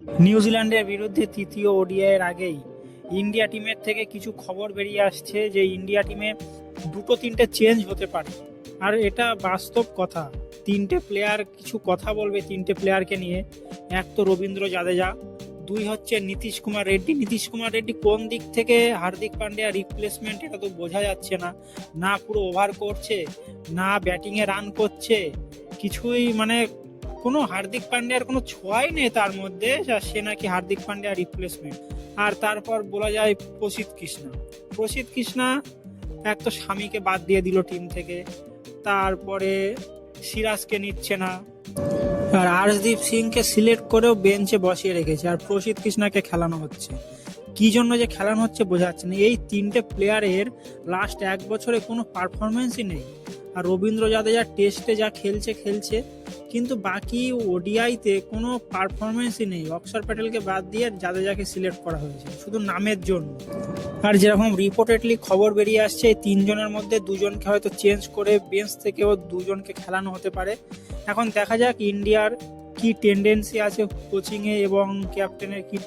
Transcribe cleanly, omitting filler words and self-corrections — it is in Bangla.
নিউজিল্যান্ডের বিরুদ্ধে তৃতীয় ওডিআইয়ের আগেই ইন্ডিয়া টিমের থেকে কিছু খবর বেরিয়ে আসছে যে ইন্ডিয়া টিমে দুটো তিনটে চেঞ্জ হতে পারে। আর এটা বাস্তব কথা। তিনটে প্লেয়ার কিছু কথা বলবে তিনটে প্লেয়ারকে নিয়ে। এক তো রবীন্দ্র জাদেজা, দুই হচ্ছে নীতিশ কুমার রেড্ডি। নীতিশ কুমার রেড্ডি কোন দিক থেকে হার্দিক পান্ডিয়া রিপ্লেসমেন্ট এটা তো বোঝা যাচ্ছে না। না পুরো ওভার করছে, না ব্যাটিংয়ে রান করছে, কিছুই মানে কোনো হার্দিক পান্ডিয়ার কোনো ছোঁয়াই নেই তার মধ্যে, সে নাকি হার্দিক পান্ডিয়ার রিপ্লেসমেন্ট। আর তারপর বলা যায় প্রসিদ্ধ কৃষ্ণা এক তো স্বামীকে বাদ দিয়ে দিল টিম থেকে, তারপরে সিরাজকে নিচ্ছে না, আর আর্শদীপ সিংকে সিলেক্ট করেও বেঞ্চে বসিয়ে রেখেছে, আর প্রসিদ্ধ কৃষ্ণাকে খেলানো হচ্ছে। কি জন্য যে খেলানো হচ্ছে বোঝা যাচ্ছে না। এই তিনটে প্লেয়ারের লাস্ট এক বছরে কোনো পারফরমেন্সই নেই। আর রবীন্দ্র জাদেজা টেস্টে যা খেলছে, কিন্তু বাকি ওডিআইতে কোনো পারফরমেন্সই নেই। অক্ষর প্যাটেলকে বাদ দিয়ে জাদেজাকে সিলেক্ট করা হয়েছে শুধু নামের জন্য। আর যেরকম রিপোর্টেডলি খবর বেরিয়ে আসছে, এই তিনজনের মধ্যে দুজনকে হয়তো চেঞ্জ করে বেঞ্চ থেকেও দুজনকে খেলানো হতে পারে। এখন দেখা যাক ইন্ডিয়ার কি টেন্ডেন্সি আছে কোচিংয়ে এবং ক্যাপ্টেনের কি